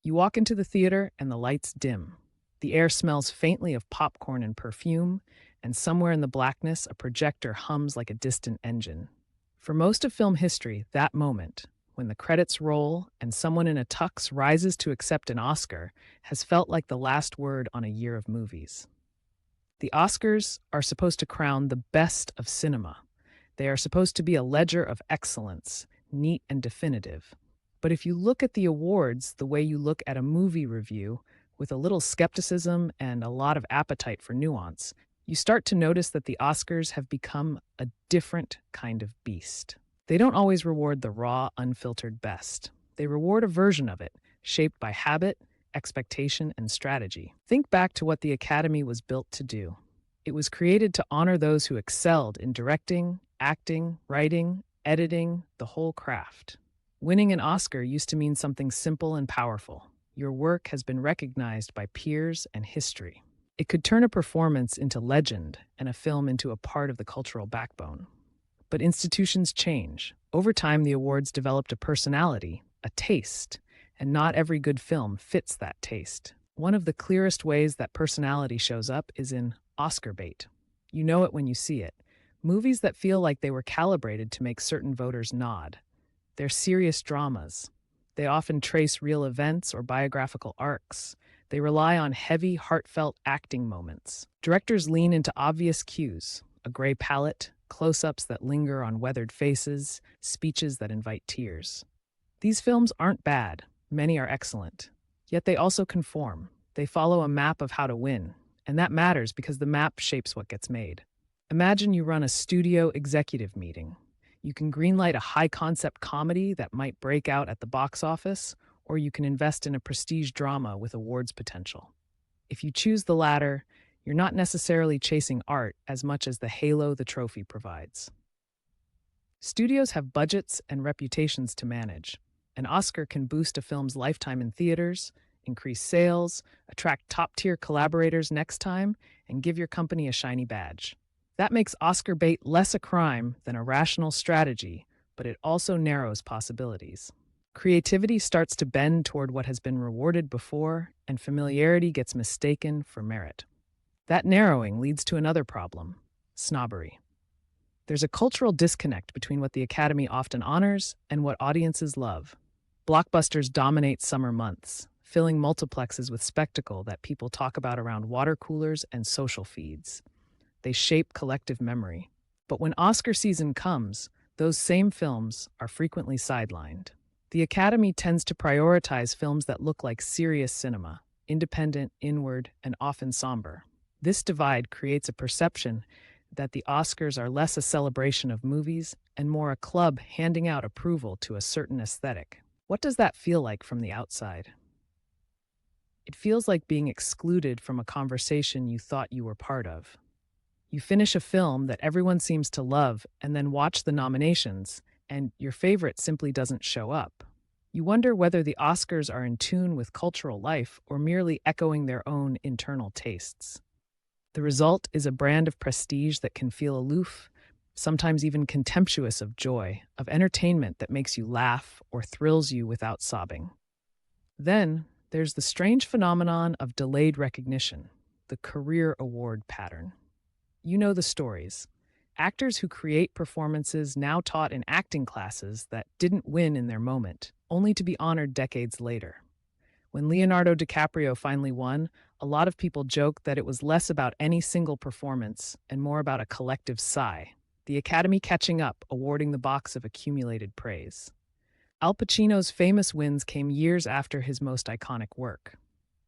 You walk into the theater and the lights dim. The air smells faintly of popcorn and perfume, and somewhere in the blackness, a projector hums like a distant engine. For most of film history, that moment, when the credits roll and someone in a tux rises to accept an Oscar, has felt like the last word on a year of movies. The Oscars are supposed to crown the best of cinema. They are supposed to be a ledger of excellence, neat and definitive. But if you look at the awards the way you look at a movie review, with a little skepticism and a lot of appetite for nuance, you start to notice that the Oscars have become a different kind of beast. They don't always reward the raw, unfiltered best. They reward a version of it, shaped by habit, expectation, and strategy. Think back to what the Academy was built to do. It was created to honor those who excelled in directing, acting, writing, editing, the whole craft. Winning an Oscar used to mean something simple and powerful. Your work has been recognized by peers and history. It could turn a performance into legend and a film into a part of the cultural backbone. But institutions change. Over time, the awards developed a personality, a taste, and not every good film fits that taste. One of the clearest ways that personality shows up is in Oscar bait. You know it when you see it. Movies that feel like they were calibrated to make certain voters nod. They're serious dramas. They often trace real events or biographical arcs. They rely on heavy, heartfelt acting moments. Directors lean into obvious cues, a gray palette, close-ups that linger on weathered faces, speeches that invite tears. These films aren't bad. Many are excellent. Yet they also conform. They follow a map of how to win. And that matters because the map shapes what gets made. Imagine you run a studio executive meeting. You can greenlight a high-concept comedy that might break out at the box office, or you can invest in a prestige drama with awards potential. If you choose the latter, you're not necessarily chasing art as much as the halo the trophy provides. Studios have budgets and reputations to manage. An Oscar can boost a film's lifetime in theaters, increase sales, attract top-tier collaborators next time, and give your company a shiny badge. That makes Oscar bait less a crime than a rational strategy, but it also narrows possibilities. Creativity starts to bend toward what has been rewarded before, and familiarity gets mistaken for merit. That narrowing leads to another problem: snobbery. There's a cultural disconnect between what the Academy often honors and what audiences love. Blockbusters dominate summer months, filling multiplexes with spectacle that people talk about around water coolers and social feeds. They shape collective memory. But when Oscar season comes, those same films are frequently sidelined. The Academy tends to prioritize films that look like serious cinema, independent, inward, and often somber. This divide creates a perception that the Oscars are less a celebration of movies and more a club handing out approval to a certain aesthetic. What does that feel like from the outside? It feels like being excluded from a conversation you thought you were part of. You finish a film that everyone seems to love and then watch the nominations, and your favorite simply doesn't show up. You wonder whether the Oscars are in tune with cultural life or merely echoing their own internal tastes. The result is a brand of prestige that can feel aloof, sometimes even contemptuous of joy, of entertainment that makes you laugh or thrills you without sobbing. Then, there's the strange phenomenon of delayed recognition, the career award pattern. You know the stories. Actors who create performances now taught in acting classes that didn't win in their moment, only to be honored decades later. When Leonardo DiCaprio finally won, a lot of people joked that it was less about any single performance and more about a collective sigh, the Academy catching up, awarding the box of accumulated praise. Al Pacino's famous wins came years after his most iconic work.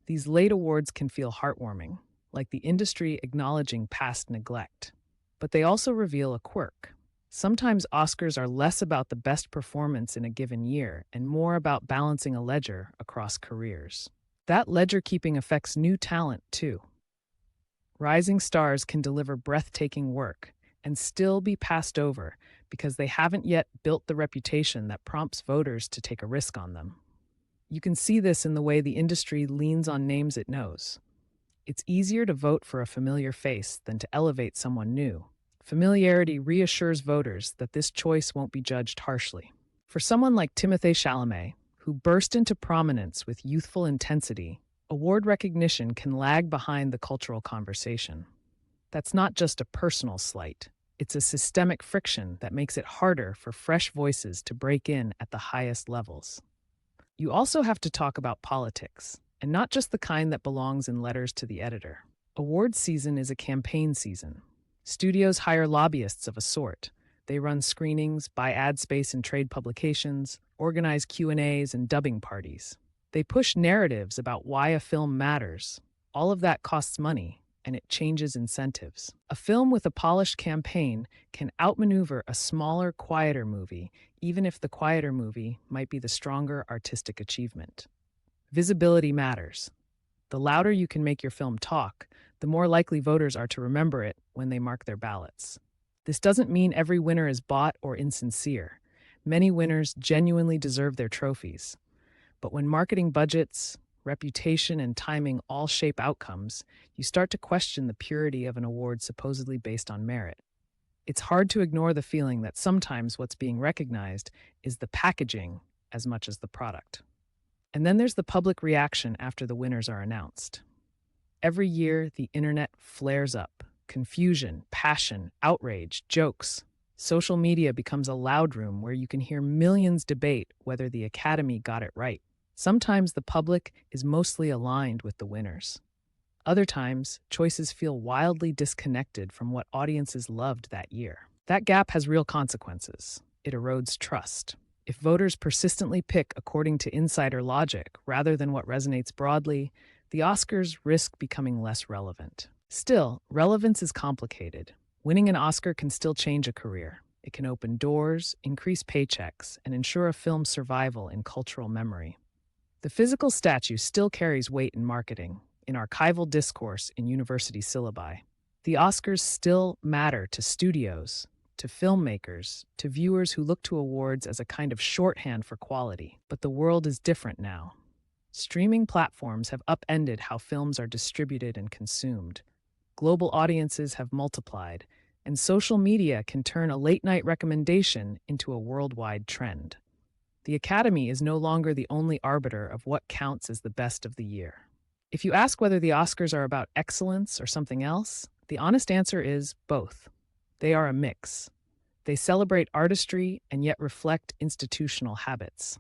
These late awards can feel heartwarming, like the industry acknowledging past neglect. But they also reveal a quirk. Sometimes Oscars are less about the best performance in a given year and more about balancing a ledger across careers. That ledger-keeping affects new talent, too. Rising stars can deliver breathtaking work and still be passed over because they haven't yet built the reputation that prompts voters to take a risk on them. You can see this in the way the industry leans on names it knows. It's easier to vote for a familiar face than to elevate someone new. Familiarity reassures voters that this choice won't be judged harshly. For someone like Timothée Chalamet, who burst into prominence with youthful intensity, award recognition can lag behind the cultural conversation. That's not just a personal slight. It's a systemic friction that makes it harder for fresh voices to break in at the highest levels. You also have to talk about politics, and not just the kind that belongs in letters to the editor. Awards season is a campaign season. Studios hire lobbyists of a sort. They run screenings, buy ad space in trade publications, organize Q&As and dubbing parties. They push narratives about why a film matters. All of that costs money, and it changes incentives. A film with a polished campaign can outmaneuver a smaller, quieter movie, even if the quieter movie might be the stronger artistic achievement. Visibility matters. The louder you can make your film talk, the more likely voters are to remember it when they mark their ballots. This doesn't mean every winner is bought or insincere. Many winners genuinely deserve their trophies. But when marketing budgets, reputation, and timing all shape outcomes, you start to question the purity of an award supposedly based on merit. It's hard to ignore the feeling that sometimes what's being recognized is the packaging as much as the product. And then there's the public reaction after the winners are announced. Every year, the internet flares up. Confusion, passion, outrage, jokes. Social media becomes a loud room where you can hear millions debate whether the Academy got it right. Sometimes the public is mostly aligned with the winners. Other times, choices feel wildly disconnected from what audiences loved that year. That gap has real consequences. It erodes trust. If voters persistently pick according to insider logic rather than what resonates broadly, the Oscars risk becoming less relevant. Still, relevance is complicated. Winning an Oscar can still change a career. It can open doors, increase paychecks, and ensure a film's survival in cultural memory. The physical statue still carries weight in marketing, in archival discourse, in university syllabi. The Oscars still matter to studios, to filmmakers, to viewers who look to awards as a kind of shorthand for quality. But the world is different now. Streaming platforms have upended how films are distributed and consumed. Global audiences have multiplied, and social media can turn a late-night recommendation into a worldwide trend. The Academy is no longer the only arbiter of what counts as the best of the year. If you ask whether the Oscars are about excellence or something else, the honest answer is both. They are a mix. They celebrate artistry and yet reflect institutional habits.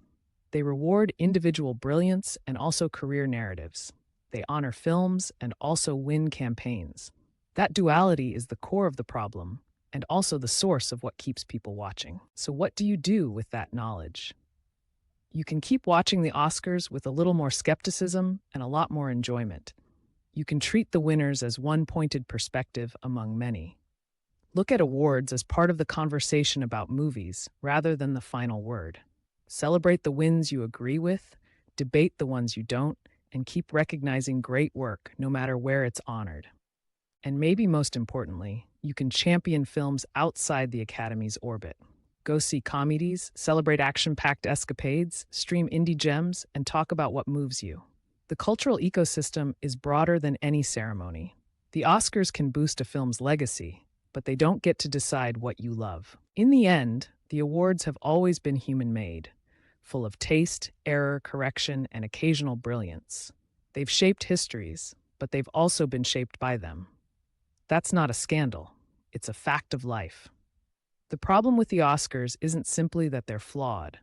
They reward individual brilliance and also career narratives. They honor films and also win campaigns. That duality is the core of the problem and also the source of what keeps people watching. So what do you do with that knowledge? You can keep watching the Oscars with a little more skepticism and a lot more enjoyment. You can treat the winners as one pointed perspective among many. Look at awards as part of the conversation about movies rather than the final word. Celebrate the wins you agree with, debate the ones you don't, and keep recognizing great work no matter where it's honored. And maybe most importantly, you can champion films outside the Academy's orbit. Go see comedies, celebrate action-packed escapades, stream indie gems, and talk about what moves you. The cultural ecosystem is broader than any ceremony. The Oscars can boost a film's legacy, but they don't get to decide what you love. In the end, the awards have always been human-made, full of taste, error, correction, and occasional brilliance. They've shaped histories, but they've also been shaped by them. That's not a scandal. It's a fact of life. The problem with the Oscars isn't simply that they're flawed.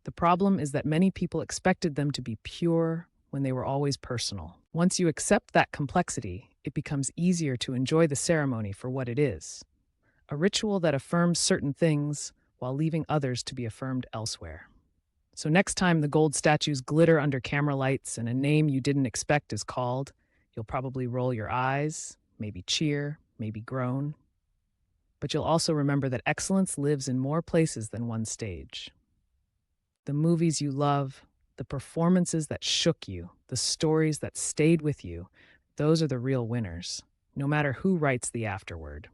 The problem is that many people expected them to be pure when they were always personal. Once you accept that complexity, it becomes easier to enjoy the ceremony for what it is, a ritual that affirms certain things while leaving others to be affirmed elsewhere. So next time the gold statues glitter under camera lights and a name you didn't expect is called, you'll probably roll your eyes, maybe cheer, maybe groan. But you'll also remember that excellence lives in more places than one stage. The movies you love, the performances that shook you, the stories that stayed with you, those are the real winners, no matter who writes the afterword.